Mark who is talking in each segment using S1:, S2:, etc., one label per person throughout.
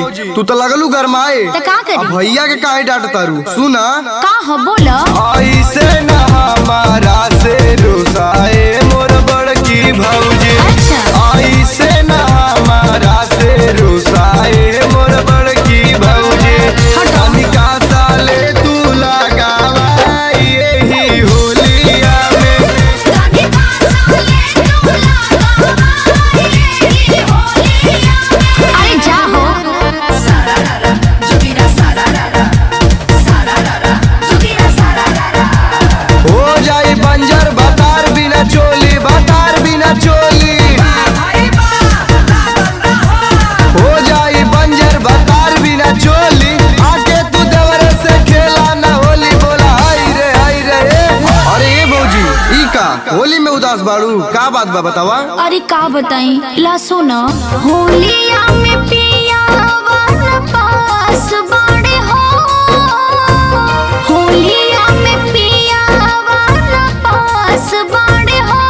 S1: तू तो लगलू गरमाए।
S2: तो का करी?
S1: अब भैया के काहे डांट तारू? सुना
S2: का हो बोला।
S1: ऐसे ना हमारा से रुसाए मोर बड़की भौजी।
S2: अच्छा।
S1: ऐसे ना हमारा से रुसाए मोर बड़की भौजी। तनिका साले तू लगावा यही होलिया में।
S2: अरे जा हो।
S1: हो जाई बंजर बतार बिना चोली, बतार बिना चोली। हो जाई बंजर बतार बिना चोली। आके तू देवर से खेला ना होली। बोला हाय रे हाय रे। अरे ये भौजी ई का होली में उदास बाड़ू? का बात बा बतावा।
S2: अरे का बताई ला सुना। होलिया में पिया वाला पास बड़े हो। होलिया में पिया वाला पास बड़े हो।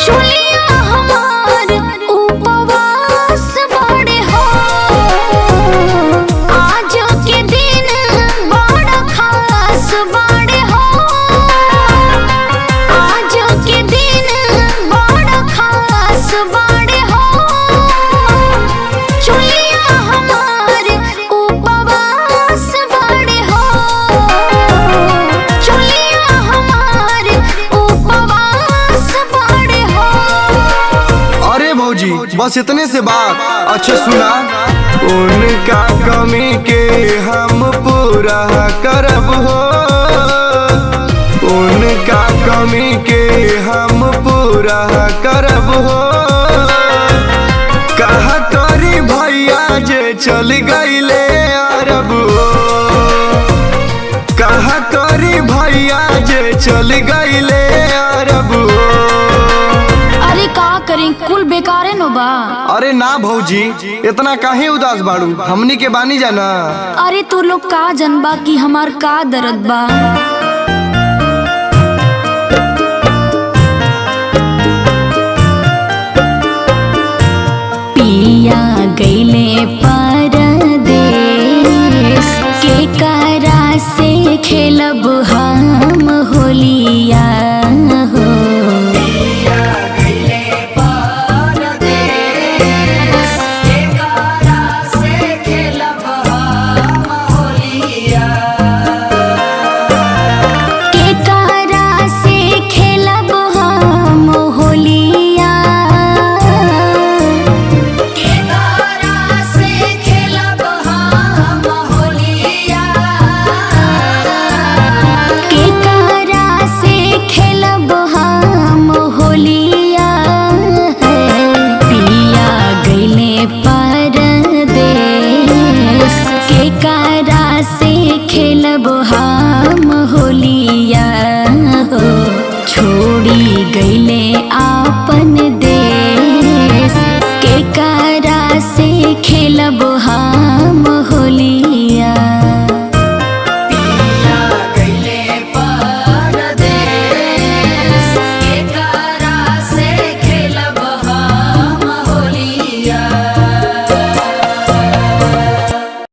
S2: चुलिया हमार उपवास बड़े हो। आज के दिन बड़ा खास बड़े हो। आज के दिन बड़ा खास बड़े हो। चुलिया हमार उपवास बड़े हो। चुलिया हमार उपवास बड़े हो।
S1: अरे भौजी बस इतने से बात। अच्छा सुना, उनका कमी के हम पूरा करब हो। उनका कमी के हम पूरा करब हो। कहा करी भैया जे चल गईले अरब हो। कहा करी भैया जे चल गईले अरब हो।
S2: अरे का करें कुल बेकारे नो बा।
S1: अरे ना भौजी इतना काहे उदास बाड़ू? हमनी के बानी जाना।
S2: अरे तू लोग का जनबा कि हमार का दर्द बा। पिया गईले परदेश के करा से खेलब हम होलिया हो। खेलब हा